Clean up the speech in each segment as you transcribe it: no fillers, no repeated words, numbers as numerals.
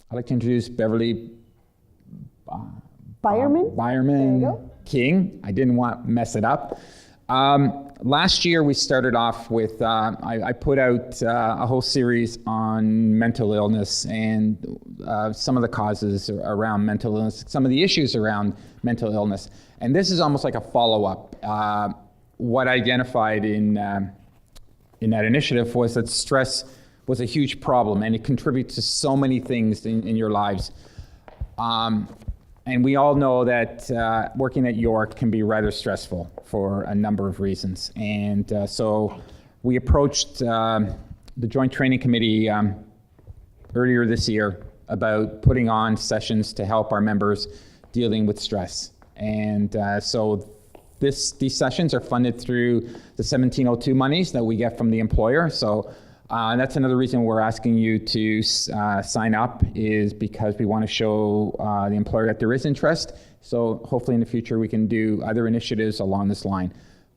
I'd like to introduce Beverly Beuermann? Beuermann-King. I didn't want to mess it up. Last year we started off with, I put out a whole series on mental illness and some of the causes around mental illness, some of the issues around mental illness. And this is almost like a follow-up. What I identified in that initiative was that stress was a huge problem, and it contributes to so many things in your lives. And we all know that working at York can be rather stressful for a number of reasons. And so we approached the Joint Training Committee earlier this year about putting on sessions to help our members dealing with stress. And so these sessions are funded through the 1702 monies that we get from the employer. So that's another reason we're asking you to sign up, is because we want to show the employer that there is interest. So hopefully in the future we can do other initiatives along this line.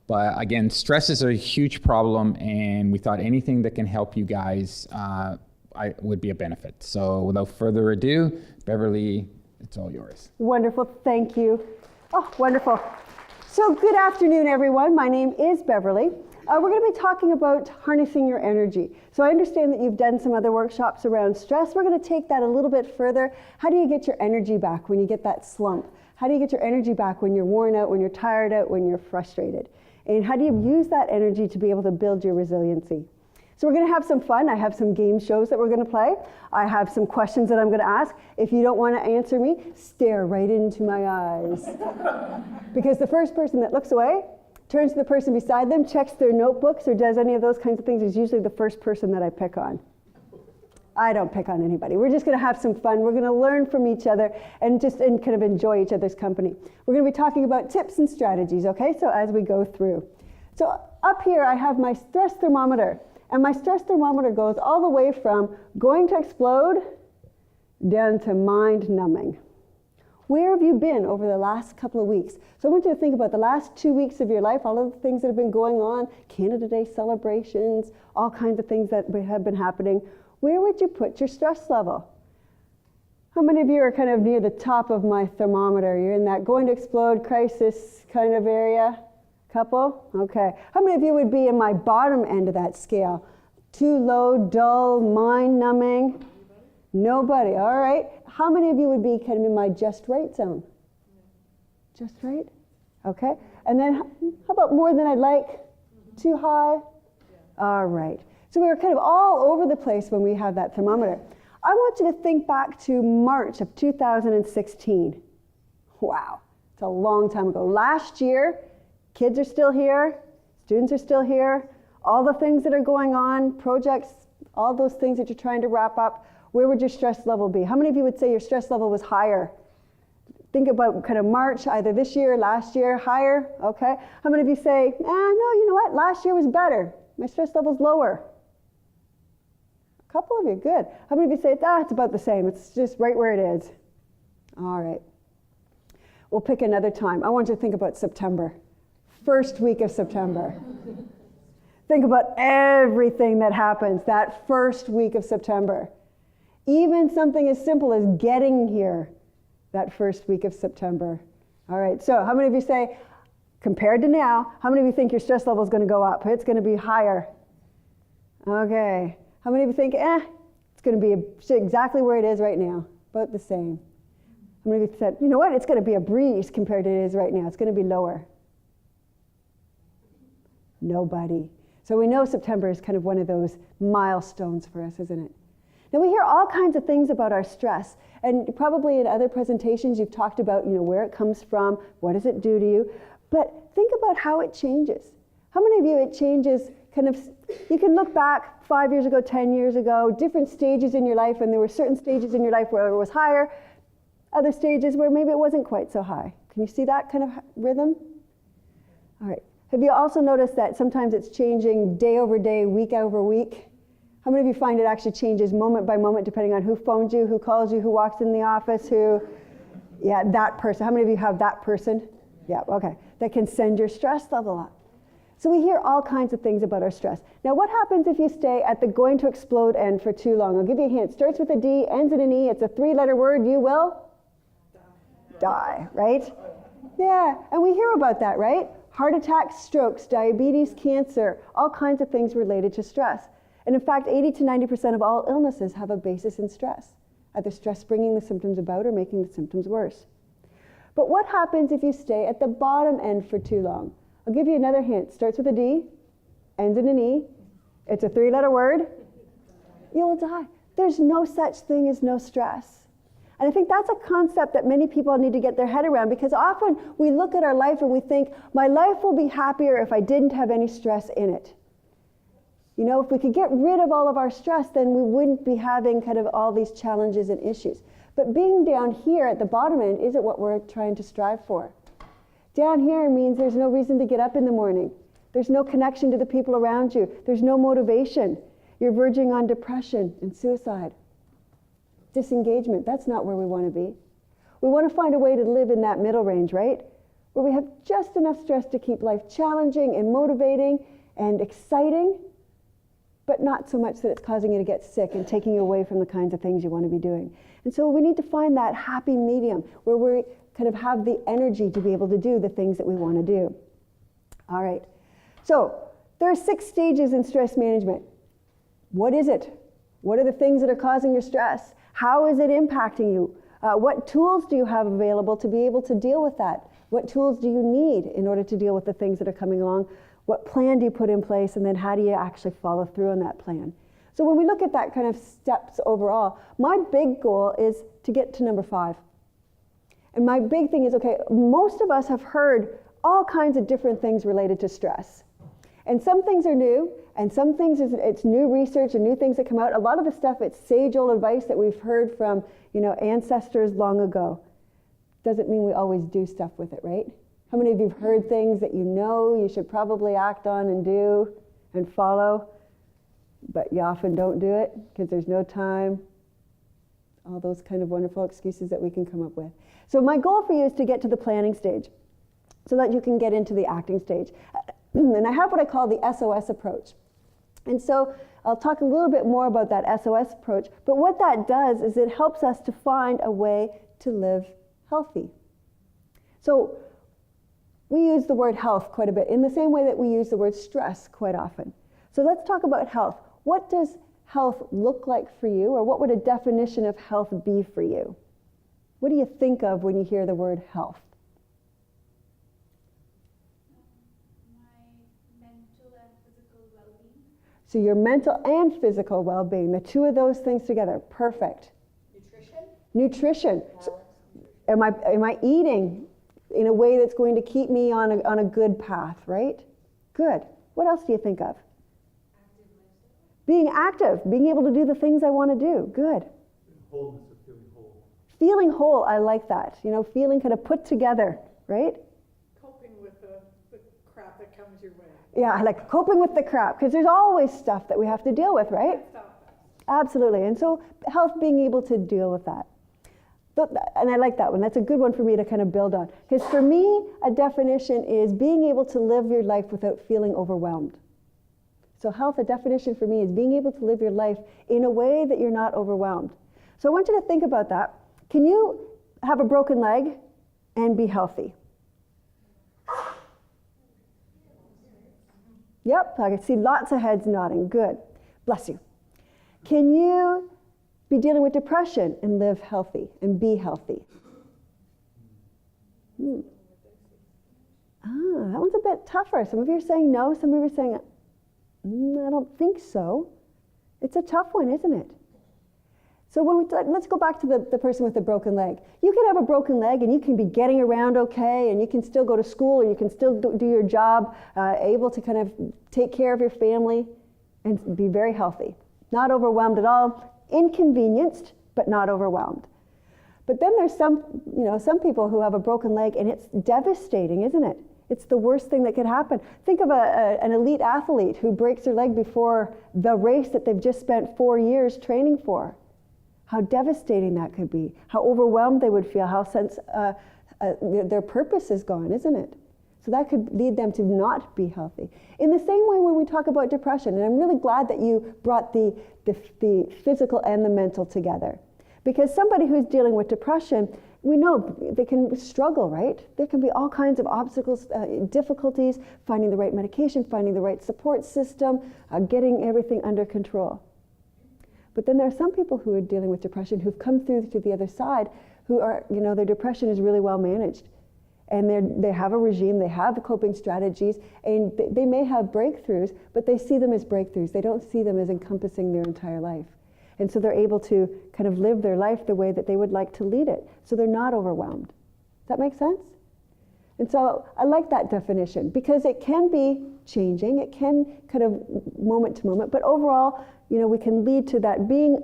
But again, stress is a huge problem, and we thought anything that can help you guys would be a benefit. So without further ado, Beverly, it's all yours. Wonderful, thank you. Oh, wonderful. So good afternoon, everyone. My name is Beverly. We're going to be talking about harnessing your energy. So I understand that you've done some other workshops around stress. We're going to take that a little bit further. How do you get your energy back when you get that slump? How do you get your energy back when you're worn out, when you're tired out, when you're frustrated? And how do you use that energy to be able to build your resiliency? So we're going to have some fun. I have some game shows that we're going to play. I have some questions that I'm going to ask. If you don't want to answer me, stare right into my eyes. Because the first person that looks away turns to the person beside them, checks their notebooks, or does any of those kinds of things, is usually the first person that I pick on. I don't pick on anybody. We're just going to have some fun. We're going to learn from each other and kind of enjoy each other's company. We're going to be talking about tips and strategies, okay? So as we go through. So up here I have my stress thermometer. And my stress thermometer goes all the way from going to explode down to mind numbing. Where have you been over the last couple of weeks? So I want you to think about the last 2 weeks of your life, all of the things that have been going on, Canada Day celebrations, all kinds of things that have been happening. Where would you put your stress level? How many of you are kind of near the top of my thermometer? You're in that going to explode crisis kind of area? Couple? Okay. How many of you would be in my bottom end of that scale? Too low, dull, mind numbing? Nobody. All right. How many of you would be kind of in my just right zone? Just right? Okay. And then how about more than I'd like? Too high? All right. So we were kind of all over the place when we had that thermometer. I want you to think back to March of 2016. Wow. It's a long time ago. Last year, kids are still here, students are still here, all the things that are going on, projects, all those things that you're trying to wrap up, where would your stress level be? How many of you would say your stress level was higher? Think about kind of March, either this year, last year, higher, okay? How many of you say, no, you know what, last year was better, my stress level's lower? A couple of you, good. How many of you say, it's about the same, it's just right where it is? All right. We'll pick another time. I want you to think about September. First week of September. Think about everything that happens that first week of September. Even something as simple as getting here that first week of September. All right, so how many of you say, compared to now, how many of you think your stress level is going to go up? It's going to be higher. Okay. How many of you think, it's going to be exactly where it is right now, about the same? How many of you said, you know what, it's going to be a breeze compared to it is right now. It's going to be lower. Nobody. So we know September is kind of one of those milestones for us, isn't it? Now we hear all kinds of things about our stress, and probably in other presentations you've talked about, where it comes from, what does it do to you, but think about how it changes. How many of you it changes kind of, you can look back 5 years ago, 10 years ago, different stages in your life, and there were certain stages in your life where it was higher, other stages where maybe it wasn't quite so high. Can you see that kind of rhythm? All right. Have you also noticed that sometimes it's changing day over day, week over week? How many of you find it actually changes moment by moment depending on who phones you, who calls you, who walks in the office, that person. How many of you have that person? Yeah, okay. That can send your stress level up. So we hear all kinds of things about our stress. Now, what happens if you stay at the going to explode end for too long? I'll give you a hint. Starts with a D, ends in an E. It's a 3-letter word. You will die, right? Yeah, and we hear about that, right? Heart attacks, strokes, diabetes, cancer, all kinds of things related to stress. And in fact, 80 to 90% of all illnesses have a basis in stress. Either stress bringing the symptoms about or making the symptoms worse. But what happens if you stay at the bottom end for too long? I'll give you another hint. Starts with a D, ends in an E. It's a 3-letter word. You will die. There's no such thing as no stress. And I think that's a concept that many people need to get their head around, because often we look at our life and we think, my life will be happier if I didn't have any stress in it. You know, if we could get rid of all of our stress, then we wouldn't be having kind of all these challenges and issues. But being down here at the bottom end isn't what we're trying to strive for. Down here means there's no reason to get up in the morning. There's no connection to the people around you. There's no motivation. You're verging on depression and suicide. Disengagement, that's not where we want to be. We want to find a way to live in that middle range, right? Where we have just enough stress to keep life challenging and motivating and exciting, but not so much that it's causing you to get sick and taking you away from the kinds of things you want to be doing. And so we need to find that happy medium where we kind of have the energy to be able to do the things that we want to do. All right. So there are 6 stages in stress management. What is it? What are the things that are causing your stress? How is it impacting you? What tools do you have available to be able to deal with that? What tools do you need in order to deal with the things that are coming along? What plan do you put in place, and then how do you actually follow through on that plan? So when we look at that kind of steps overall, my big goal is to get to number 5. And my big thing is, okay, most of us have heard all kinds of different things related to stress. And some things are new, and some things it's new research and new things that come out. A lot of the stuff, it's sage-old advice that we've heard from, ancestors long ago. Doesn't mean we always do stuff with it, right? How many of you have heard things that you should probably act on and do and follow, but you often don't do it because there's no time? All those kind of wonderful excuses that we can come up with. So my goal for you is to get to the planning stage so that you can get into the acting stage. And I have what I call the SOS approach. And so I'll talk a little bit more about that SOS approach, but what that does is it helps us to find a way to live healthy. So we use the word health quite a bit in the same way that we use the word stress quite often. So let's talk about health. What does health look like for you, or what would a definition of health be for you? What do you think of when you hear the word health? My mental and physical well-being. So your mental and physical well-being, the two of those things together, perfect. Nutrition. So am I eating in a way that's going to keep me on a good path, right? Good. What else do you think of? Being active, being able to do the things I want to do. Good. Wholeness of feeling whole. Feeling whole, I like that. Feeling kind of put together, right? Coping with the crap that comes your way. Yeah, I like coping with the crap, because there's always stuff that we have to deal with, right? Absolutely. And so health, being able to deal with that. And I like that one. That's a good one for me to kind of build on. Because for me, a definition is being able to live your life without feeling overwhelmed. So health, a definition for me, is being able to live your life in a way that you're not overwhelmed. So I want you to think about that. Can you have a broken leg and be healthy? Yep, I can see lots of heads nodding. Good. Bless you. Can you be dealing with depression and live healthy and be healthy? That one's a bit tougher. Some of you are saying no, some of you are saying, I don't think so. It's a tough one, isn't it? So let's go back to the person with the broken leg. You can have a broken leg and you can be getting around okay, and you can still go to school, or you can still do your job, able to kind of take care of your family and be very healthy. Not overwhelmed at all, inconvenienced, but not overwhelmed. But then there's some people who have a broken leg and it's devastating, isn't it? It's the worst thing that could happen. Think of an elite athlete who breaks their leg before the race that they've just spent 4 years training for. How devastating that could be. How overwhelmed they would feel. How their purpose is gone, isn't it? So that could lead them to not be healthy. In the same way when we talk about depression, and I'm really glad that you brought the physical and the mental together. Because somebody who's dealing with depression, we know they can struggle, right? There can be all kinds of obstacles, difficulties, finding the right medication, finding the right support system, getting everything under control. But then there are some people who are dealing with depression who've come through to the other side who are, their depression is really well managed. And they have a regime, they have coping strategies, and they may have breakthroughs, but they see them as breakthroughs. They don't see them as encompassing their entire life. And so they're able to kind of live their life the way that they would like to lead it. So they're not overwhelmed. Does that make sense? And so I like that definition because it can be changing. It can kind of moment to moment, but overall, we can lead to that being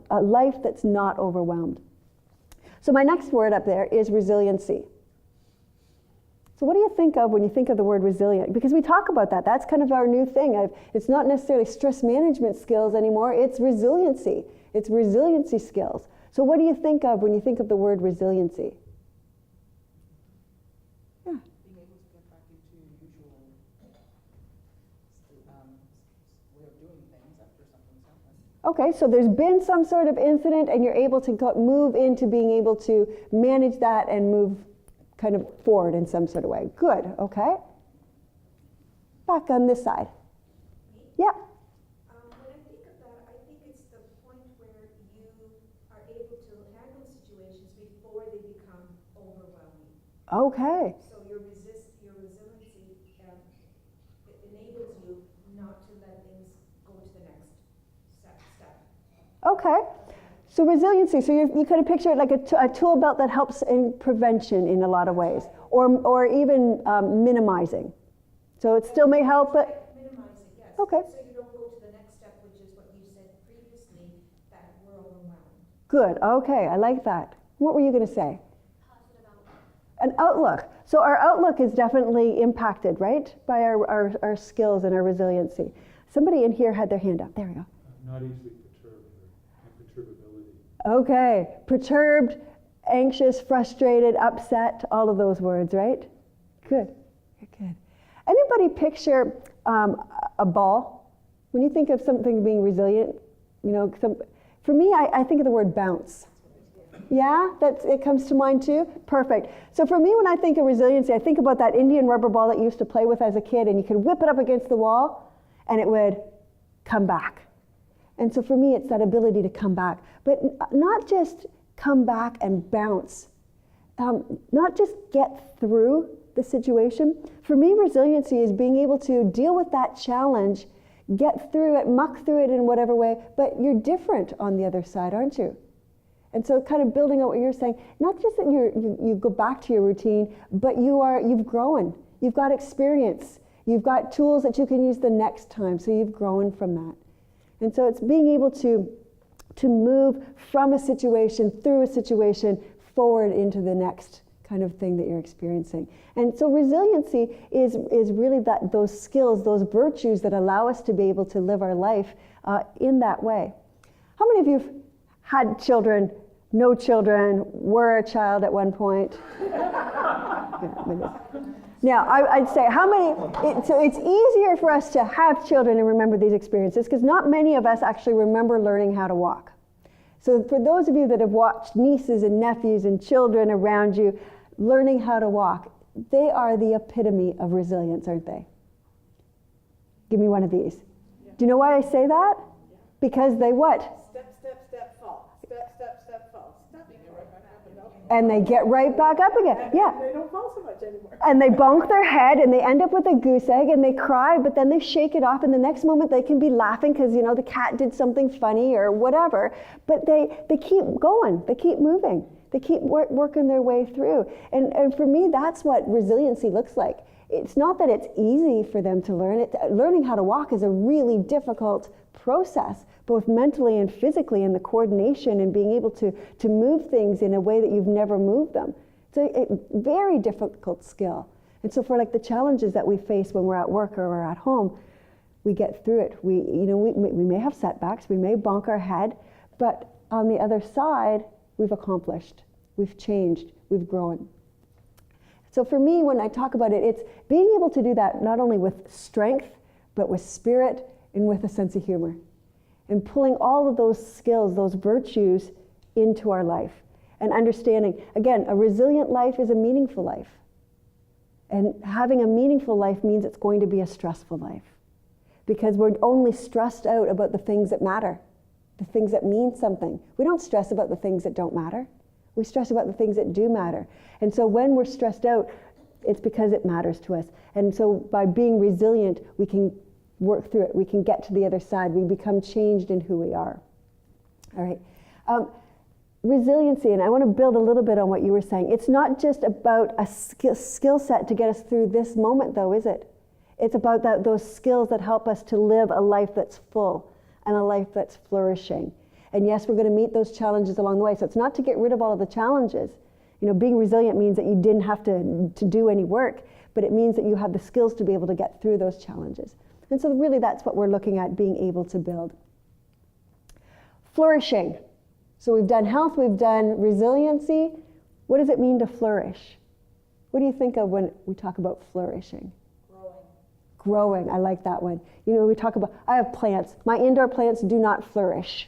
a life that's not overwhelmed. So my next word up there is resiliency. So what do you think of when you think of the word resilient? Because we talk about that. That's kind of our new thing. It's not necessarily stress management skills anymore. It's resiliency. It's resiliency skills. So what do you think of when you think of the word resiliency? Yeah. Being able to get back into usual way of doing things after something's happened. Okay, so there's been some sort of incident and you're able to move into being able to manage that and move kind of forward in some sort of way. Good, okay. Back on this side. Yeah. When I think of that, I think it's the point where you are able to handle situations before they become overwhelming. Okay. So your resiliency it enables you not to let things go to the next step. Okay. So resiliency, so you kind of picture it like a tool belt that helps in prevention in a lot of ways, or even minimizing. So it still may help, but... Minimizing, yes. Okay. So you don't go to the next step, which is what you said previously, that we're overwhelmed. Good, okay, I like that. What were you going to say? Positive outlook. An outlook. So our outlook is definitely impacted, right, by our skills and our resiliency. Somebody in here had their hand up. There we go. Not easily perturbed or imperturbability. Okay, perturbed, anxious, frustrated, upset, all of those words, right? Good, good. Anybody picture a ball? When you think of something being resilient, for me, I think of the word bounce. Yeah, it comes to mind too? Perfect. So for me, when I think of resiliency, I think about that Indian rubber ball that you used to play with as a kid, and you could whip it up against the wall, and it would come back. And so for me, it's that ability to come back. But not just come back and bounce, not just get through the situation. For me, resiliency is being able to deal with that challenge, get through it, muck through it in whatever way, but you're different on the other side, aren't you? And so kind of building on what you're saying, not just that you go back to your routine, but you've grown. You've got experience. You've got tools that you can use the next time, so you've grown from that. And so it's being able to move from a situation, through a situation, forward into the next kind of thing that you're experiencing. And so resiliency is really those skills, those virtues that allow us to be able to live our life in that way. How many of you had children, no children, were a child at one point? Now, I'd say so it's easier for us to have children and remember these experiences because not many of us actually remember learning how to walk. So for those of you that have watched nieces and nephews and children around you learning how to walk, they are the epitome of resilience, aren't they? Give me one of these. Yeah. Do you know why I say that? Yeah. Because they what? Step, step, step, fall. Step, step, step, fall. Step, they get right back up and go. And they get right back up again. And yeah. They don't fall so much anymore. And they bonk their head and they end up with a goose egg and they cry, but then they shake it off and the next moment they can be laughing because, the cat did something funny or whatever. But they keep going. They keep moving. They keep working their way through. And for me, that's what resiliency looks like. It's not that it's easy for them to learn it. Learning how to walk is a really difficult process, both mentally and physically, and the coordination and being able to move things in a way that you've never moved them. It's a very difficult skill. And so for the challenges that we face when we're at work or we're at home, we get through it. We may have setbacks, we may bonk our head, but on the other side, we've accomplished, we've changed, we've grown. So for me, when I talk about it, it's being able to do that not only with strength, but with spirit and with a sense of humor. And pulling all of those skills, those virtues into our life. And understanding, again, a resilient life is a meaningful life. And having a meaningful life means it's going to be a stressful life. Because we're only stressed out about the things that matter, the things that mean something. We don't stress about the things that don't matter. We stress about the things that do matter. And so when we're stressed out, it's because it matters to us. And so by being resilient, we can work through it. We can get to the other side. We become changed in who we are. All right. Resiliency, and I want to build a little bit on what you were saying. It's not just about a skill set to get us through this moment, though, is it? It's about those skills that help us to live a life that's full and a life that's flourishing. And yes, we're going to meet those challenges along the way. So it's not to get rid of all of the challenges. You know, being resilient means that you didn't have to do any work, but it means that you have the skills to be able to get through those challenges. And so really that's what we're looking at, being able to build. Flourishing. So we've done health, we've done resiliency. What does it mean to flourish? What do you think of when we talk about flourishing? Growing, I like that one. You know, we talk about, I have plants. My indoor plants do not flourish.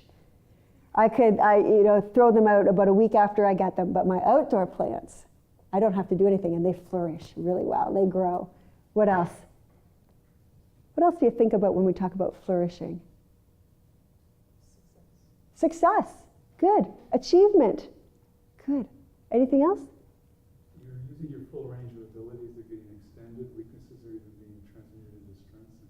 I throw them out about a week after I get them, but my outdoor plants, I don't have to do anything and they flourish really well. They grow. What else? What else do you think about when we talk about flourishing? Success. Good. Achievement. Good. Anything else? You're using your full range of abilities are getting extended, weaknesses are even being transmuted into strengths,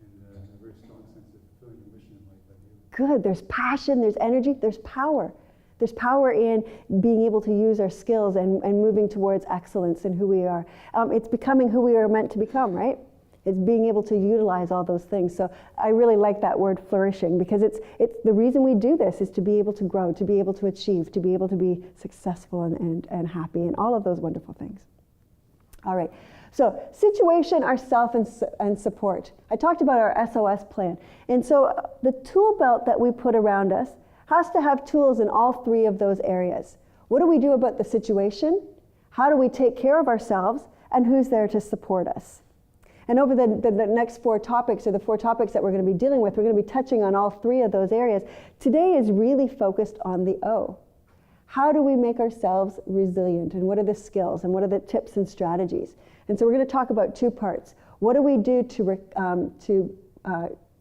and a very strong sense of fulfilling your mission in life. Good. There's passion, there's energy, there's power. There's power in being able to use our skills and moving towards excellence in who we are. It's becoming who we are meant to become, right? It's being able to utilize all those things. So I really like that word flourishing, because it's the reason we do this is to be able to grow, to be able to achieve, to be able to be successful and happy and all of those wonderful things. All right. So situation, ourself, and support. I talked about our SOS plan. And so the tool belt that we put around us has to have tools in all three of those areas. What do we do about the situation? How do we take care of ourselves? And who's there to support us? And over the next 4 topics, or the 4 topics that we're going to be dealing with, we're going to be touching on all 3 of those areas. Today is really focused on the O. How do we make ourselves resilient? And what are the skills? And what are the tips and strategies? And so we're going to talk about 2 parts. What do we do to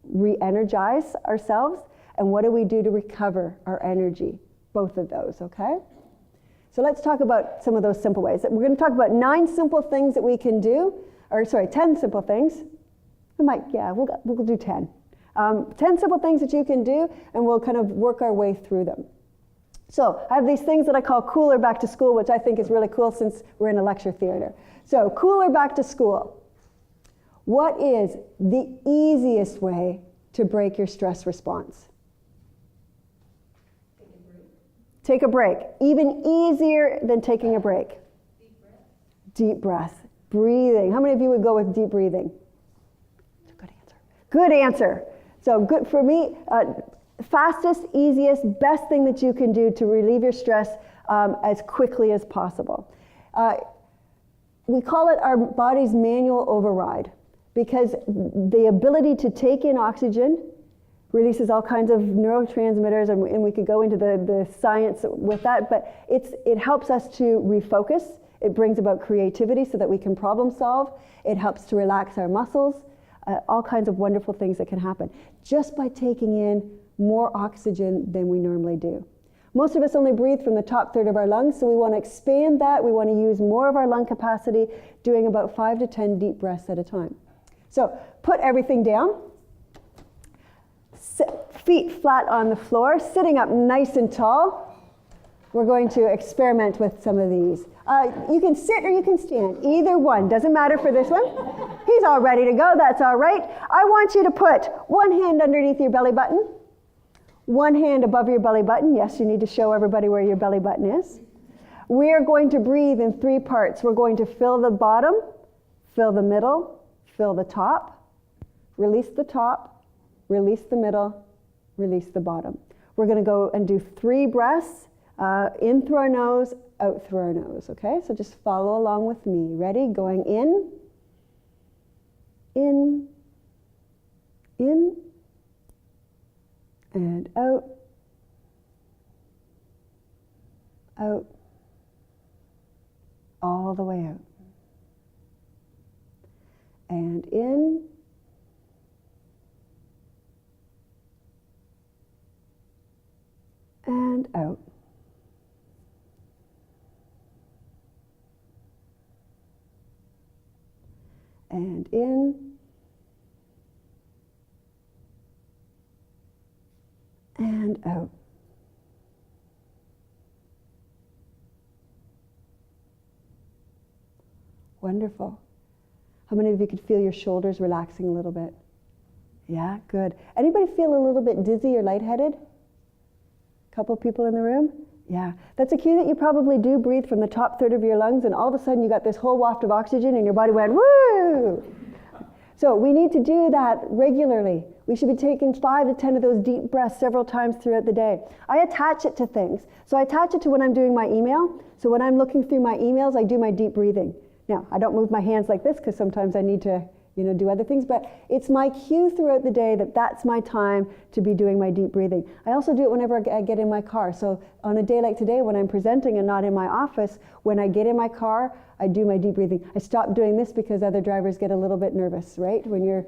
re-energize ourselves? And what do we do to recover our energy? Both of those, okay? So let's talk about some of those simple ways. We're going to talk about 9 simple things that we can do. 10 simple things. We'll do 10. 10 simple things that you can do, and we'll kind of work our way through them. So I have these things that I call cooler back to school, which I think is really cool since we're in a lecture theater. So cooler back to school. What is the easiest way to break your stress response? Take a break. Even easier than taking a break. Deep breath. Breathing. How many of you would go with deep breathing? Good answer. Good answer. So good for me. Fastest, easiest, best thing that you can do to relieve your stress as quickly as possible. We call it our body's manual override, because the ability to take in oxygen releases all kinds of neurotransmitters, and we could go into the science with that, but it helps us to refocus. It brings about creativity so that we can problem solve. It helps to relax our muscles, all kinds of wonderful things that can happen just by taking in more oxygen than we normally do. Most of us only breathe from the top third of our lungs, so we want to expand that. We want to use more of our lung capacity, doing about 5 to 10 deep breaths at a time. So put everything down. Feet flat on the floor, sitting up nice and tall. We're going to experiment with some of these. You can sit or you can stand. Either one. Doesn't matter for this one. He's all ready to go. That's all right. I want you to put one hand underneath your belly button, one hand above your belly button. Yes, you need to show everybody where your belly button is. We're going to breathe in 3 parts. We're going to fill the bottom, fill the middle, fill the top, release the top, release the middle, release the bottom. We're going to go and do 3 breaths. In through our nose, out through our nose, okay? So just follow along with me. Ready? Going in, in, in, and out, out, all the way out. And in, and out. And in, and out. Wonderful. How many of you could feel your shoulders relaxing a little bit? Yeah, good. Anybody feel a little bit dizzy or lightheaded? Couple people in the room? Yeah, that's a cue that you probably do breathe from the top third of your lungs, and all of a sudden you got this whole waft of oxygen and your body went, woo! So we need to do that regularly. We should be taking 5 to 10 of those deep breaths several times throughout the day. I attach it to things. So I attach it to when I'm doing my email. So when I'm looking through my emails, I do my deep breathing. Now, I don't move my hands like this because sometimes I need to, do other things, but it's my cue throughout the day that that's my time to be doing my deep breathing. I also do it whenever I get in my car. So on a day like today when I'm presenting and not in my office, when I get in my car, I do my deep breathing. I stop doing this because other drivers get a little bit nervous, right? When you're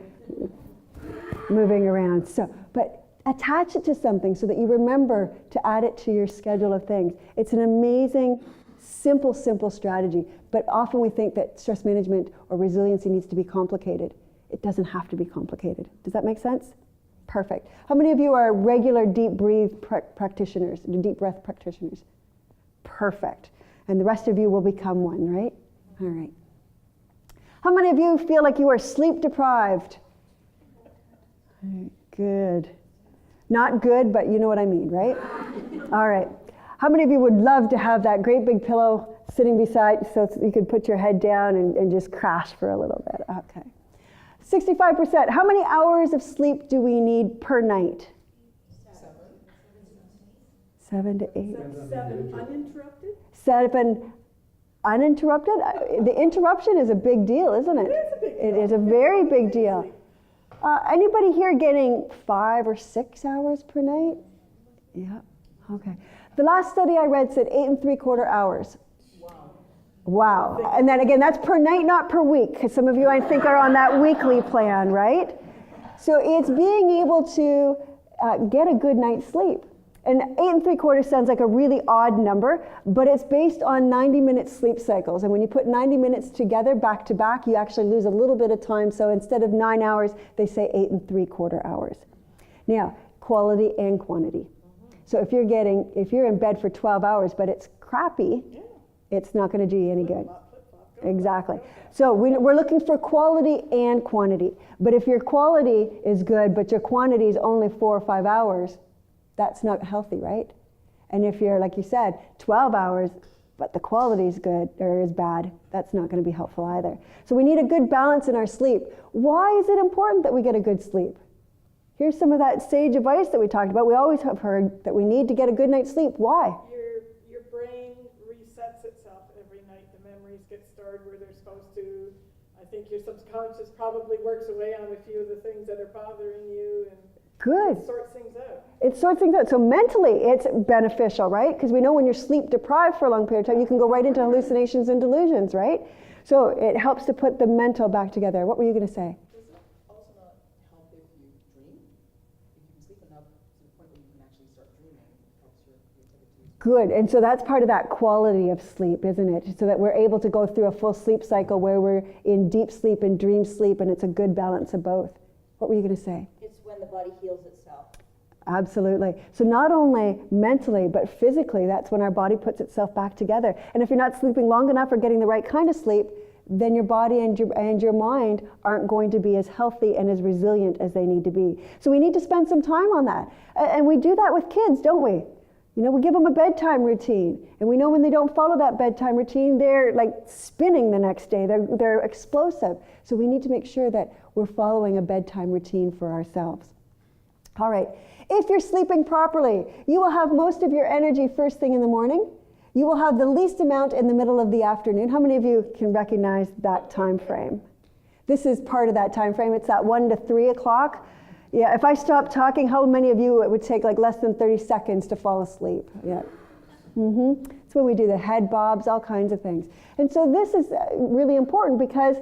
moving around. So, but attach it to something so that you remember to add it to your schedule of things. It's an amazing, simple strategy. But often we think that stress management or resiliency needs to be complicated. It doesn't have to be complicated. Does that make sense? Perfect. How many of you are regular deep practitioners, deep breath practitioners? Perfect. And the rest of you will become one, right? All right. How many of you feel like you are sleep deprived? Good. Not good, but you know what I mean, right? All right. How many of you would love to have that great big pillow sitting beside so you could put your head down and just crash for a little bit? Okay. 65%. How many hours of sleep do we need per night? 7 to 8. 7 uninterrupted? 7 uninterrupted? The interruption is a big deal, isn't it? It is a big deal. It is a very big deal. Anybody here getting 5 or 6 hours per night? Yeah. Okay. The last study I read said 8 3/4 hours. Wow. And then again, that's per night, not per week, because some of you, I think, are on that weekly plan, right? So it's being able to get a good night's sleep. And 8 3/4 sounds like a really odd number, but it's based on 90-minute sleep cycles. And when you put 90 minutes together, back to back, you actually lose a little bit of time. So instead of 9 hours, they say 8 3/4 hours. Now, quality and quantity. So if you're in bed for 12 hours, but it's crappy, it's not going to do you any good. Exactly. So we're looking for quality and quantity. But if your quality is good, but your quantity is only 4 or 5 hours, that's not healthy, right? And if you're, like you said, 12 hours, but the quality is good or is bad, that's not going to be helpful either. So we need a good balance in our sleep. Why is it important that we get a good sleep? Here's some of that sage advice that we talked about. We always have heard that we need to get a good night's sleep. Why? Your brain resets itself every night. The memories get stored where they're supposed to. I think your subconscious probably works away on a few of the things that are bothering you and Good. sorts things out. It sorts things out. So mentally, it's beneficial, right? Because we know when you're sleep deprived for a long period of time, you can go right into hallucinations and delusions, right? So it helps to put the mental back together. What were you going to say? Does it also not help if you dream? If you can sleep enough to the point where you can actually start dreaming, it helps your creativity. Good. And so that's part of that quality of sleep, isn't it? So that we're able to go through a full sleep cycle where we're in deep sleep and dream sleep, and it's a good balance of both. What were you going to say? It's when the body heals itself. Absolutely. So not only mentally, but physically, that's when our body puts itself back together. And if you're not sleeping long enough or getting the right kind of sleep, then your body and your mind aren't going to be as healthy and as resilient as they need to be. So we need to spend some time on that. And we do that with kids, don't we? You know, we give them a bedtime routine. And we know when they don't follow that bedtime routine, they're like spinning the next day. They're explosive. So we need to make sure that we're following a bedtime routine for ourselves. All right. If you're sleeping properly, you will have most of your energy first thing in the morning. You will have the least amount in the middle of the afternoon. How many of you can recognize that time frame? This is part of that time frame. It's that 1 to 3 o'clock. Yeah, if I stopped talking, how many of you it would take like less than 30 seconds to fall asleep? Yeah. It's when we do the head bobs, all kinds of things. And so this is really important because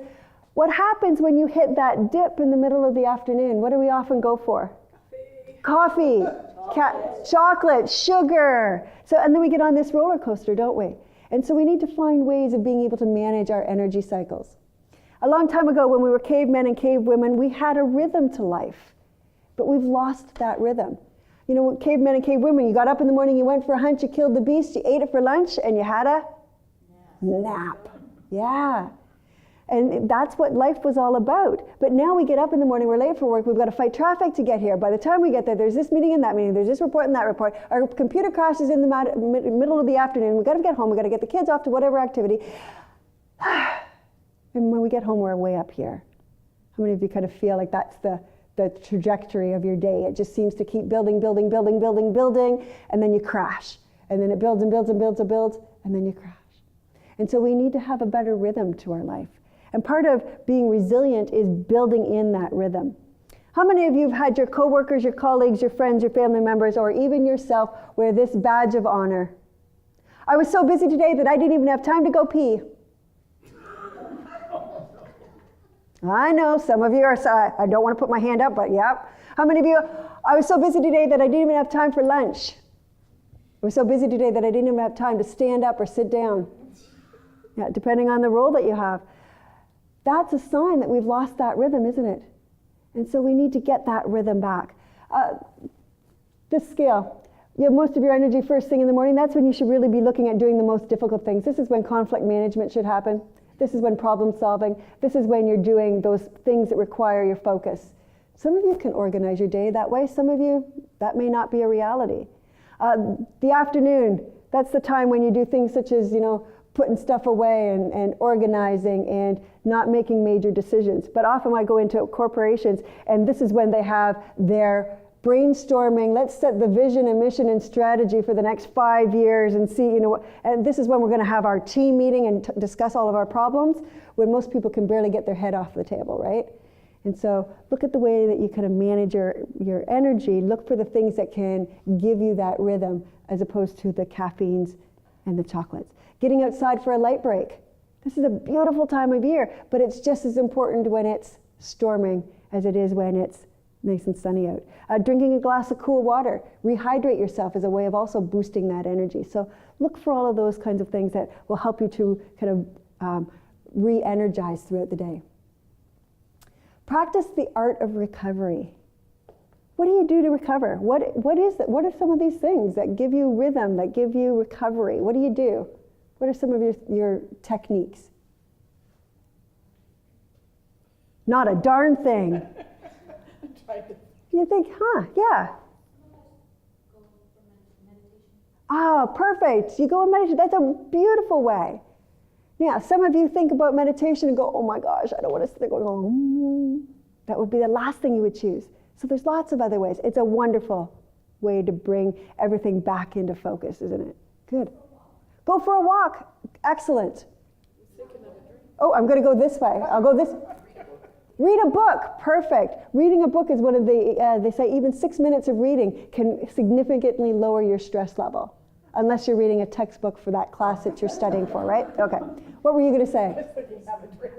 what happens when you hit that dip in the middle of the afternoon? What do we often go for? Coffee, chocolate, sugar. So, and then we get on this roller coaster, don't we? And so we need to find ways of being able to manage our energy cycles. A long time ago when we were cavemen and cavewomen, we had a rhythm to life, but we've lost that rhythm. You know, cavemen and cavewomen, you got up in the morning, you went for a hunt, you killed the beast, you ate it for lunch, and you had a nap. Yeah. And that's what life was all about. But now we get up in the morning, we're late for work, we've got to fight traffic to get here. By the time we get there, there's this meeting and that meeting, there's this report and that report. Our computer crashes in the middle of the afternoon. We've got to get home, we've got to get the kids off to whatever activity. And when we get home, we're way up here. How many of you kind of feel like that's the trajectory of your day? It just seems to keep building, and then you crash. And then it builds and builds and builds and builds, and then you crash. And so we need to have a better rhythm to our life. And part of being resilient is building in that rhythm. How many of you have had your coworkers, your colleagues, your friends, your family members, or even yourself wear this badge of honor? I was so busy today that I didn't even have time to go pee. I know, some of you are, I don't want to put my hand up, but yeah. How many of you, I was so busy today that I didn't even have time for lunch. I was so busy today that I didn't even have time to stand up or sit down. Yeah, depending on the role that you have. That's a sign that we've lost that rhythm, isn't it? And so we need to get that rhythm back. This scale, you have most of your energy first thing in the morning. That's when you should really be looking at doing the most difficult things. This is when conflict management should happen. This is when problem solving. This is when you're doing those things that require your focus. Some of you can organize your day that way. Some of you, that may not be a reality. The afternoon, that's the time when you do things such as, putting stuff away and organizing and not making major decisions. But often I go into corporations, and this is when they have their brainstorming. Let's set the vision and mission and strategy for the next 5 years and see, and this is when we're going to have our team meeting and discuss all of our problems, when most people can barely get their head off the table, right? And so look at the way that you kind of manage your energy. Look for the things that can give you that rhythm as opposed to the caffeines and the chocolates. Getting outside for a light break. This is a beautiful time of year, but it's just as important when it's storming as it is when it's nice and sunny out. Drinking a glass of cool water. Rehydrate yourself as a way of also boosting that energy. So look for all of those kinds of things that will help you to kind of re-energize throughout the day. Practice the art of recovery. What do you do to recover? What is that? What are some of these things that give you rhythm, that give you recovery? What do you do? What are some of your techniques? Not a darn thing. You think, yeah. Oh, perfect. You go and meditate. That's a beautiful way. Yeah, some of you think about meditation and go, oh my gosh, I don't want to sit there going, That would be the last thing you would choose. So there's lots of other ways. It's a wonderful way to bring everything back into focus, isn't it? Good. Go for a walk. Excellent. Oh, I'm going to go this way. I'll go this. Read a book. Perfect. Reading a book is one of the, they say even 6 minutes of reading can significantly lower your stress level. Unless you're reading a textbook for that class that you're studying for, right? Okay. What were you going to say?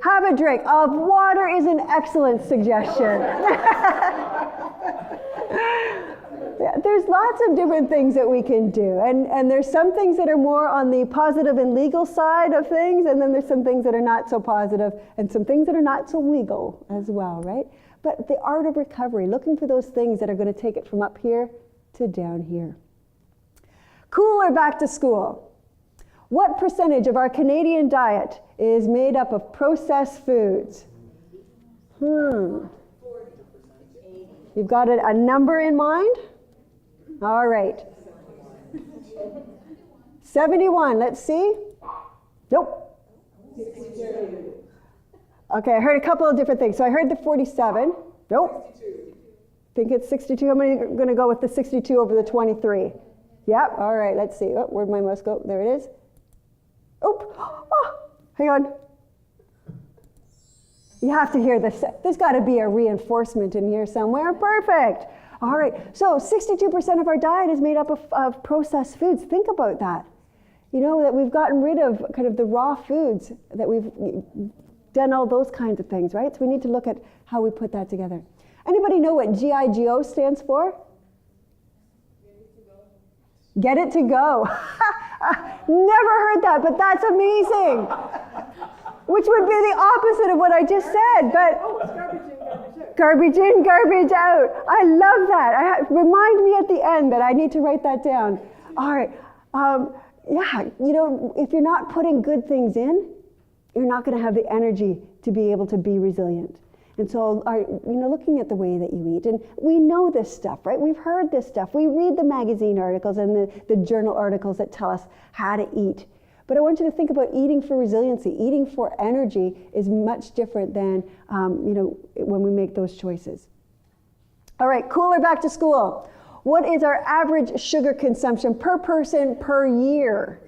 Have a drink. Water is an excellent suggestion. Yeah, there's lots of different things that we can do. And there's some things that are more on the positive and legal side of things, and then there's some things that are not so positive, and some things that are not so legal as well, right? But the art of recovery, looking for those things that are going to take it from up here to down here. Cool or back to school? What percentage of our Canadian diet is made up of processed foods? You've got a number in mind? All right. 71, let's see. Nope. 62. Okay, I heard a couple of different things. So I heard the 47. Nope. 62. Think it's 62. How many are going to go with the 62 over the 23? Yep, all right, let's see. Oh, where'd my mouse go? There it is. Oh, hang on. You have to hear this. There's got to be a reinforcement in here somewhere. Perfect. All right. So 62% of our diet is made up of processed foods. Think about that. You know, that we've gotten rid of kind of the raw foods, that we've done all those kinds of things, right? So we need to look at how we put that together. Anybody know what GIGO stands for? Get it to go. Never heard that, but that's amazing. Which would be the opposite of what I just said, but Oh, it's garbage in, garbage out. garbage in, garbage out. I love that. Remind me at the end that I need to write that down. All right. Yeah, you know, if you're not putting good things in, you're not going to have the energy to be able to be resilient. And so, looking at the way that you eat, and we know this stuff, right? We've heard this stuff. We read the magazine articles and the journal articles that tell us how to eat. But I want you to think about eating for resiliency. Eating for energy is much different than, when we make those choices. All right, cooler back to school. What is our average sugar consumption per person per year?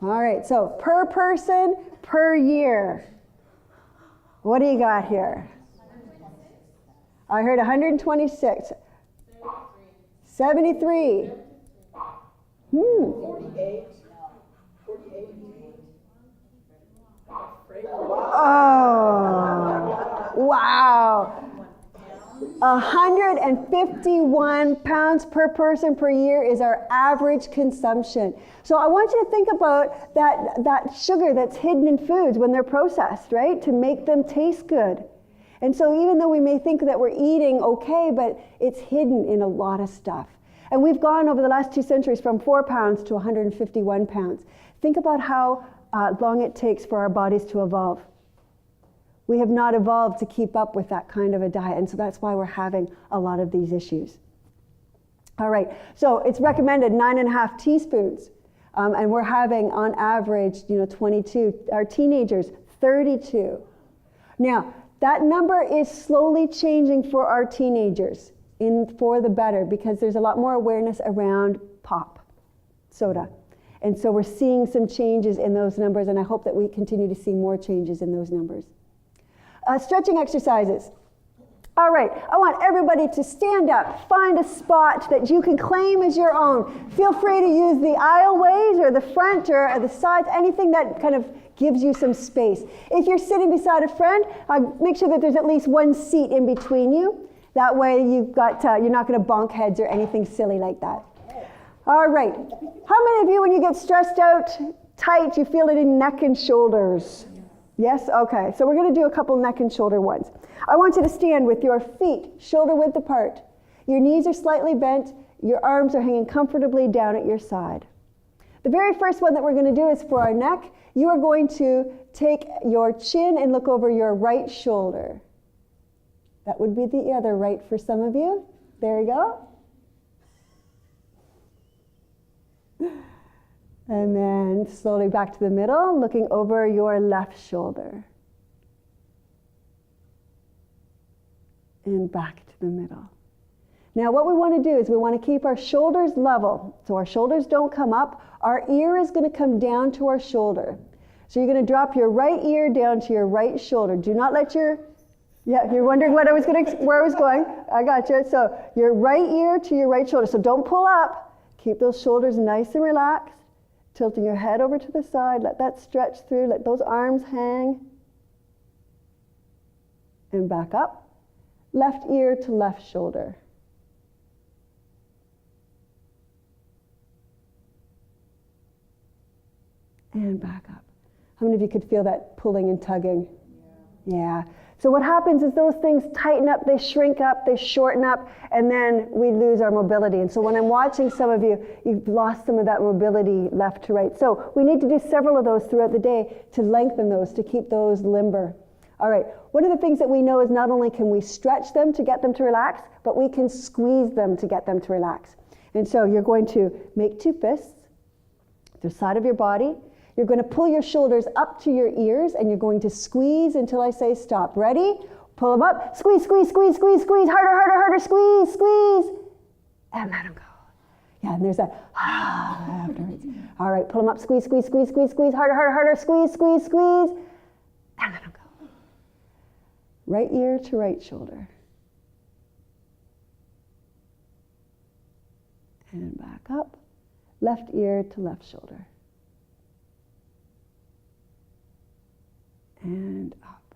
All right, so per person per year. What do you got here? I heard 126. 73. 48. Oh, wow. 151 pounds per person per year is our average consumption. So I want you to think about that sugar that's hidden in foods when they're processed, right? To make them taste good. And so even though we may think that we're eating okay, but it's hidden in a lot of stuff. And we've gone over the last 2 centuries from 4 pounds to 151 pounds. Think about how long it takes for our bodies to evolve. We have not evolved to keep up with that kind of a diet, and so that's why we're having a lot of these issues. All right, so it's recommended 9.5 teaspoons, and we're having on average, 22. Our teenagers, 32. Now, that number is slowly changing for our teenagers for the better, because there's a lot more awareness around pop, soda. And so we're seeing some changes in those numbers, and I hope that we continue to see more changes in those numbers. Stretching exercises. All right, I want everybody to stand up, find a spot that you can claim as your own. Feel free to use the aisleways or the front or the sides, anything that kind of gives you some space. If you're sitting beside a friend, make sure that there's at least one seat in between you. That way you're not going to bonk heads or anything silly like that. All right, how many of you, when you get stressed out tight, you feel it in neck and shoulders? Yes? Okay, so we're going to do a couple neck and shoulder ones. I want you to stand with your feet shoulder width apart. Your knees are slightly bent. Your arms are hanging comfortably down at your side. The very first one that we're going to do is for our neck. You are going to take your chin and look over your right shoulder. That would be the other right for some of you. There you go. And then slowly back to the middle, looking over your left shoulder. And back to the middle. Now what we want to do is we want to keep our shoulders level. So our shoulders don't come up. Our ear is going to come down to our shoulder. So you're going to drop your right ear down to your right shoulder. Do not let you're wondering where I was going. I got you. So your right ear to your right shoulder. So don't pull up. Keep those shoulders nice and relaxed. Tilting your head over to the side, let that stretch through, let those arms hang. And back up. Left ear to left shoulder. And back up. How many of you could feel that pulling and tugging? Yeah. So what happens is those things tighten up, they shrink up, they shorten up, and then we lose our mobility. And so when I'm watching some of you, you've lost some of that mobility left to right. So we need to do several of those throughout the day to lengthen those, to keep those limber. All right, one of the things that we know is not only can we stretch them to get them to relax, but we can squeeze them to get them to relax. And so you're going to make 2 fists to the side of your body. You're going to pull your shoulders up to your ears, and you're going to squeeze until I say stop. Ready? Pull them up. Squeeze, squeeze, squeeze, squeeze, squeeze. Harder, harder, harder. Squeeze, squeeze. And let them go. Yeah, and there's that afterwards. All right, pull them up, squeeze, squeeze, squeeze, squeeze, squeeze, harder, harder, harder, squeeze, squeeze, squeeze. And let them go. Right ear to right shoulder. And back up. Left ear to left shoulder. And up.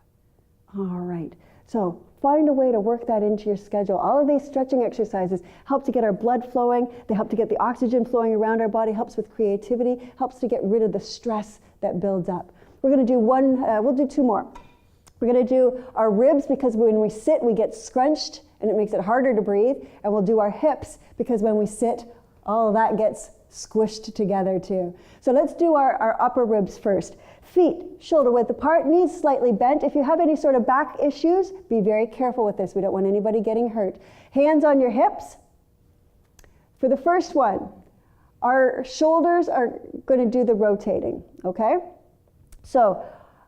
All right. So find a way to work that into your schedule. All of these stretching exercises help to get our blood flowing. They help to get the oxygen flowing around our body, helps with creativity, helps to get rid of the stress that builds up. We're going to do we'll do two more. We're going to do our ribs because when we sit, we get scrunched and it makes it harder to breathe. And we'll do our hips because when we sit, all of that gets squished together too. So let's do our upper ribs first. Feet shoulder width apart, knees slightly bent. If you have any sort of back issues, be very careful with this. We don't want anybody getting hurt. Hands on your hips. For the first one, our shoulders are going to do the rotating, okay? So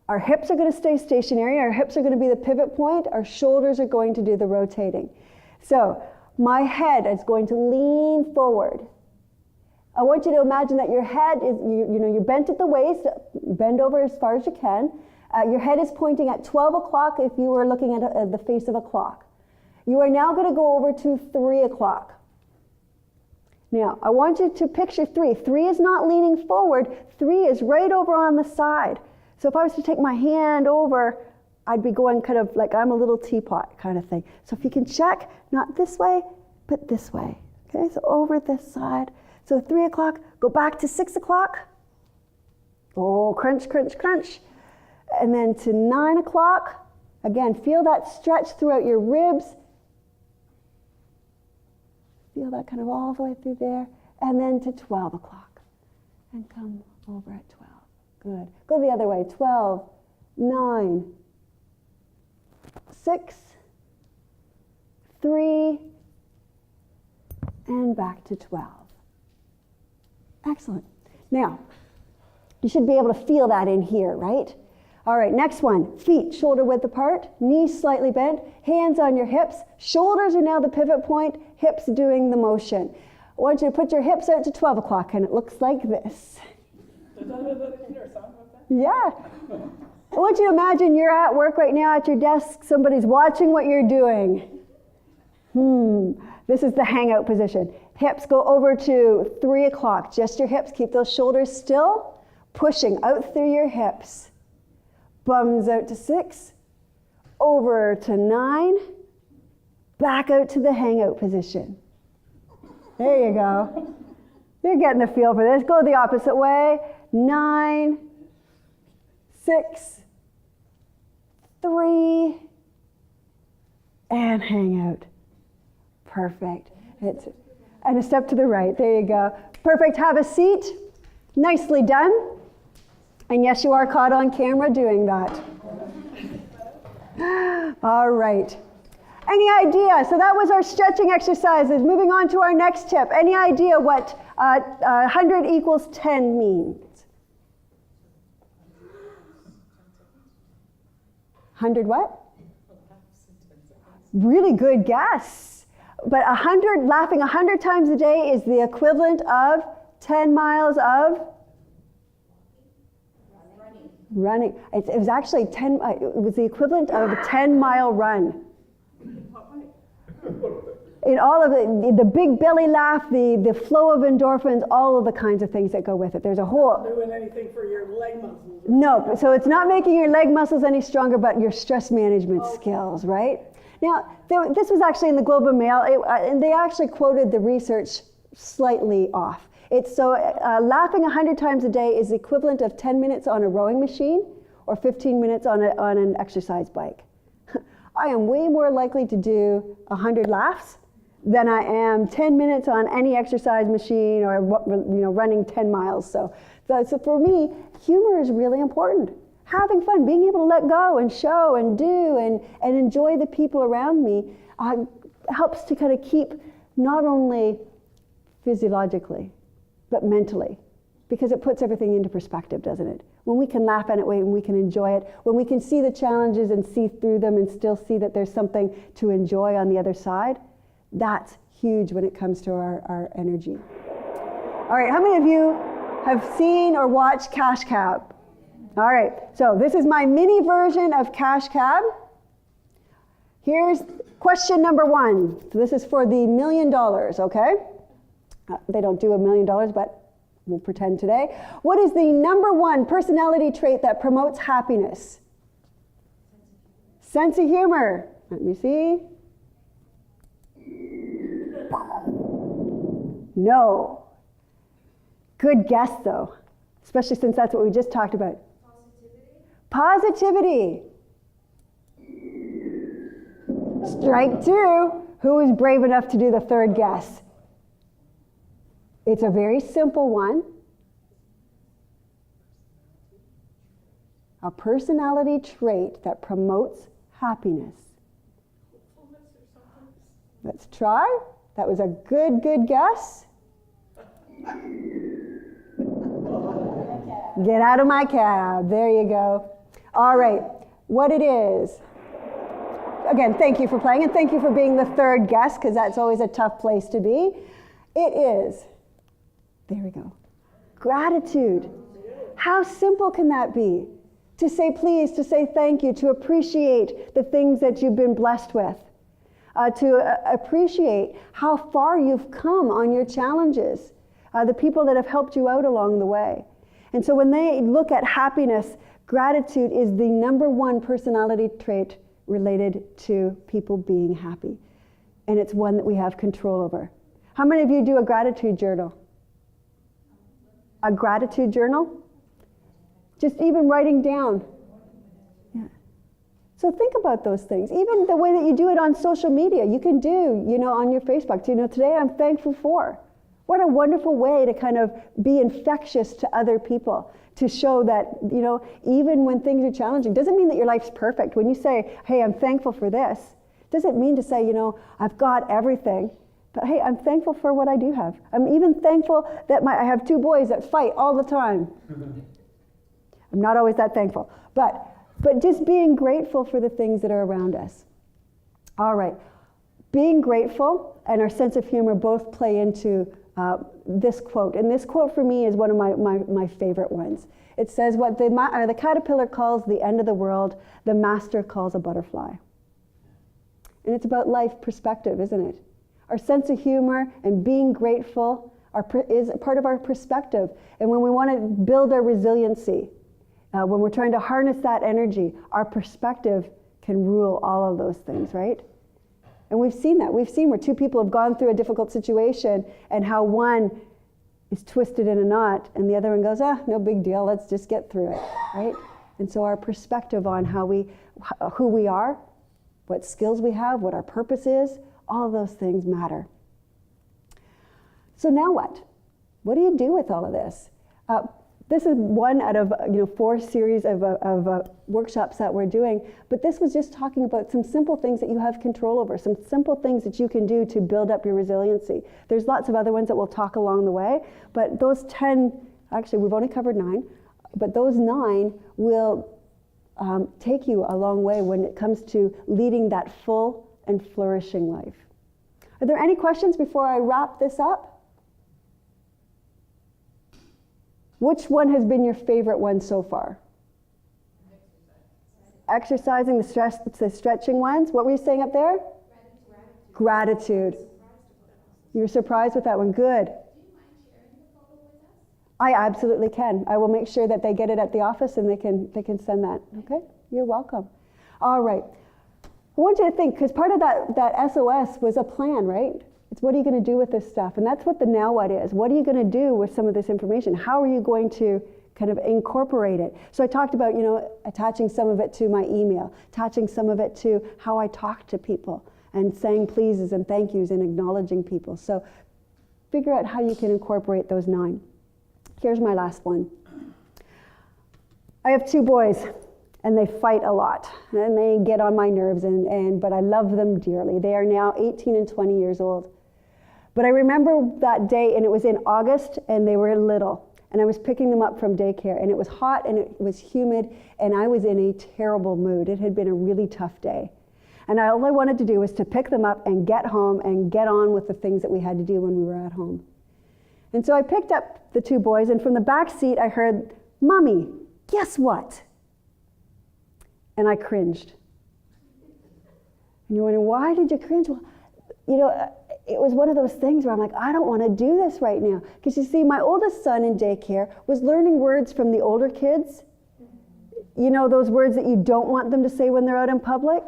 our hips are going to stay stationary. Our hips are going to be the pivot point. Our shoulders are going to do the rotating. So my head is going to lean forward. I want you to imagine that your head is, you're bent at the waist, bend over as far as you can. Your head is pointing at 12 o'clock if you were looking at the face of a clock. You are now going to go over to 3 o'clock. Now, I want you to picture 3. 3 is not leaning forward. 3 is right over on the side. So if I was to take my hand over, I'd be going kind of like I'm a little teapot kind of thing. So if you can check, not this way, but this way. Okay, so over this side. So 3 o'clock, go back to 6 o'clock. Oh, crunch, crunch, crunch. And then to 9 o'clock. Again, feel that stretch throughout your ribs. Feel that kind of all the way through there. And then to 12 o'clock. And come over at 12. Good. Go the other way. 12, 9, 6, 3, and back to 12. Excellent. Now, you should be able to feel that in here, right? All right, next one. Feet shoulder width apart, knees slightly bent, hands on your hips. Shoulders are now the pivot point, hips doing the motion. I want you to put your hips out to 12 o'clock, and it looks like this. Yeah. I want you to imagine you're at work right now at your desk. Somebody's watching what you're doing. This is the hangout position. Hips go over to 3 o'clock. Just your hips. Keep those shoulders still. Pushing out through your hips. Bums out to 6. Over to 9. Back out to the hangout position. There you go. You're getting the feel for this. Go the opposite way. 9, 6, 3, and hang out. Perfect. And a step to the right. There you go. Perfect. Have a seat. Nicely done. And yes, you are caught on camera doing that. All right. Any idea? So that was our stretching exercises. Moving on to our next tip. Any idea what 100 equals 10 means? 100 what? Really good guess. But 100, laughing 100 times a day is the equivalent of 10 miles of running. It was actually 10, it was the equivalent of a 10-mile run. In all of it, the big belly laugh, the flow of endorphins, all of the kinds of things that go with it. There's a whole... Not doing anything for your leg muscles. No, so it's not making your leg muscles any stronger, but your stress management skills, right? Now, this was actually in the Globe and Mail, and they actually quoted the research slightly off. It's so laughing 100 times a day is the equivalent of 10 minutes on a rowing machine or 15 minutes on an exercise bike. I am way more likely to do 100 laughs than I am 10 minutes on any exercise machine or running 10 miles. So for me, humor is really important. Having fun, being able to let go and show and do and enjoy the people around me helps to kind of keep not only physiologically, but mentally, because it puts everything into perspective, doesn't it? When we can laugh at it, when we can enjoy it, when we can see the challenges and see through them and still see that there's something to enjoy on the other side, that's huge when it comes to our energy. All right, how many of you have seen or watched Cash Cab? All right, so this is my mini version of Cash Cab. Here's question number 1. So this is for the $1 million, okay? They don't do $1 million, but we'll pretend today. What is the number 1 personality trait that promotes happiness? Sense of humor. Let me see. No. Good guess, though, especially since that's what we just talked about. Positivity. Strike 2. Who is brave enough to do the third guess? It's a very simple one. A personality trait that promotes happiness. Let's try. That was a good guess. Get out of my cab. There you go. All right. What it is. Again, thank you for playing, and thank you for being the third guess, because that's always a tough place to be. It is, there we go, gratitude. How simple can that be? To say please, to say thank you, to appreciate the things that you've been blessed with, to appreciate how far you've come on your challenges, the people that have helped you out along the way. And so when they look at happiness, gratitude is the number 1 personality trait related to people being happy. And it's one that we have control over. How many of you do a gratitude journal? A gratitude journal? Just even writing down. Yeah. So think about those things. Even the way that you do it on social media, you can do, on your Facebook. Today I'm thankful for. What a wonderful way to kind of be infectious to other people, to show that, even when things are challenging, doesn't mean that your life's perfect. When you say, hey, I'm thankful for this, doesn't mean to say, I've got everything, but hey, I'm thankful for what I do have. I'm even thankful that I have 2 boys that fight all the time. I'm not always that thankful, but just being grateful for the things that are around us. All right, being grateful and our sense of humor both play into this quote, and this quote for me is one of my favorite ones. It says, what the caterpillar calls the end of the world, the master calls a butterfly. And it's about life perspective, isn't it? Our sense of humor and being grateful is part of our perspective. And when we want to build our resiliency, when we're trying to harness that energy, our perspective can rule all of those things, right? And we've seen that. We've seen where 2 people have gone through a difficult situation and how one is twisted in a knot and the other one goes, no big deal, let's just get through it, right? And so our perspective on who we are, what skills we have, what our purpose is, all of those things matter. So now what? What do you do with all of this? This is one out of 4 series of workshops that we're doing, but this was just talking about some simple things that you have control over, some simple things that you can do to build up your resiliency. There's lots of other ones that we'll talk along the way, but those 10, actually we've only covered 9, but those 9 will take you a long way when it comes to leading that full and flourishing life. Are there any questions before I wrap this up? Which one has been your favorite one so far? Exercising, the stretching ones. What were you saying up there? Gratitude. You were surprised with that one. Good. Do you mind sharing the photo with us? I absolutely can. I will make sure that they get it at the office and they can send that. Okay? You're welcome. All right. I want you to think, because part of that SOS was a plan, right? It's what are you going to do with this stuff? And that's what the now what is. What are you going to do with some of this information? How are you going to kind of incorporate it? So I talked about, attaching some of it to my email, attaching some of it to how I talk to people, and saying pleases and thank yous and acknowledging people. So figure out how you can incorporate those 9. Here's my last one. I have 2 boys. And they fight a lot, and they get on my nerves, but I love them dearly. They are now 18 and 20 years old. But I remember that day, and it was in August, and they were little, and I was picking them up from daycare, and it was hot, and it was humid, and I was in a terrible mood. It had been a really tough day. And all I wanted to do was to pick them up and get home and get on with the things that we had to do when we were at home. And so I picked up the two boys, and from the back seat I heard, "Mommy, guess what?" And I cringed. And you're wondering, why did you cringe? Well, you know, it was one of those things where I'm like, I don't want to do this right now. Because you see, my oldest son in daycare was learning words from the older kids. You know, those words that you don't want them to say when they're out in public?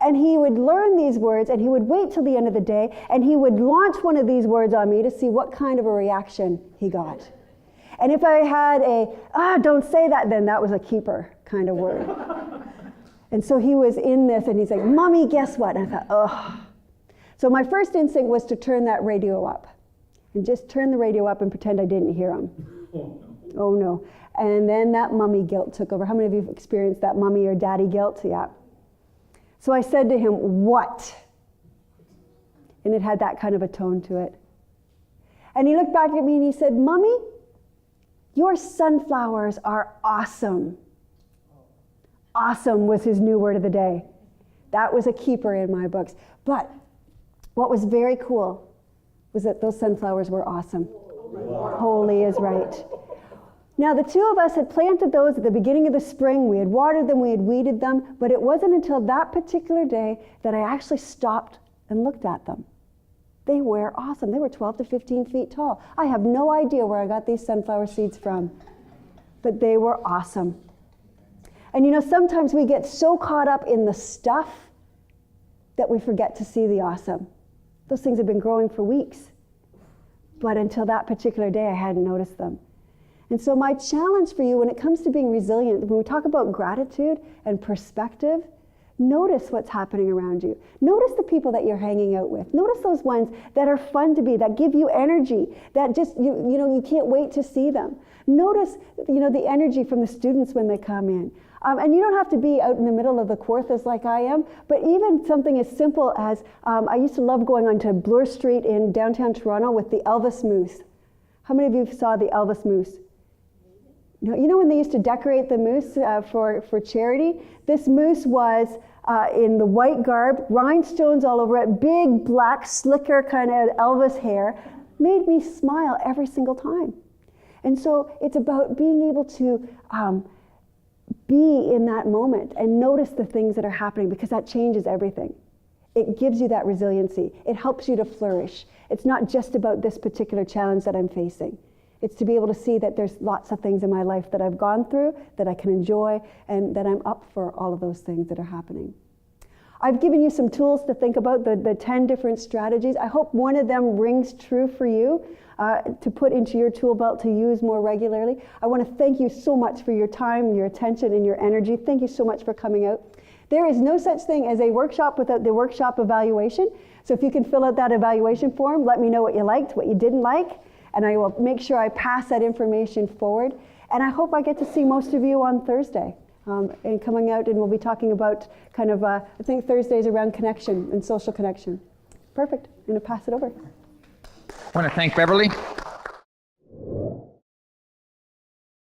And he would learn these words, and he would wait till the end of the day, and he would launch one of these words on me to see what kind of a reaction he got. And if I had don't say that, then that was a keeper kind of word. And so he was in this, and he's like, "Mommy, guess what?" And I thought, ugh. So my first instinct was to turn that radio up. And just turn the radio up and pretend I didn't hear him. Oh no. And then that mommy guilt took over. How many of you have experienced that mommy or daddy guilt? Yeah. So I said to him, "What?" And it had that kind of a tone to it. And he looked back at me and he said, "Mommy, your sunflowers are awesome." Awesome was his new word of the day. That was a keeper in my books. But what was very cool was that those sunflowers were awesome. Holy is right. Now, the two of us had planted those at the beginning of the spring. We had watered them, we had weeded them, but it wasn't until that particular day that I actually stopped and looked at them. They were awesome. They were 12 to 15 feet tall. I have no idea where I got these sunflower seeds from, but they were awesome. And you know, sometimes we get so caught up in the stuff that we forget to see the awesome. Those things have been growing for weeks, but until that particular day, I hadn't noticed them. And so my challenge for you when it comes to being resilient, when we talk about gratitude and perspective, notice what's happening around you. Notice the people that you're hanging out with. Notice those ones that are fun to be, that give you energy, that just, you can't wait to see them. Notice, the energy from the students when they come in. And you don't have to be out in the middle of the Kawarthas like I am, but even something as simple as, I used to love going onto Bloor Street in downtown Toronto with the Elvis Moose. How many of you saw the Elvis Moose? You know when they used to decorate the moose for charity? This moose was in the white garb, rhinestones all over it, big black slicker kind of Elvis hair, made me smile every single time. And so it's about being able to be in that moment and notice the things that are happening, because that changes everything. It gives you that resiliency. It helps you to flourish. It's not just about this particular challenge that I'm facing. It's to be able to see that there's lots of things in my life that I've gone through, that I can enjoy, and that I'm up for all of those things that are happening. I've given you some tools to think about, the 10 different strategies. I hope one of them rings true for you to put into your tool belt to use more regularly. I want to thank you so much for your time, your attention, and your energy. Thank you so much for coming out. There is no such thing as a workshop without the workshop evaluation. So if you can fill out that evaluation form, let me know what you liked, what you didn't like, and I will make sure I pass that information forward. And I hope I get to see most of you on Thursday. And coming out, and we'll be talking about kind of, I think Thursdays around connection and social connection. Perfect. I'm going to pass it over. I want to thank Beverly.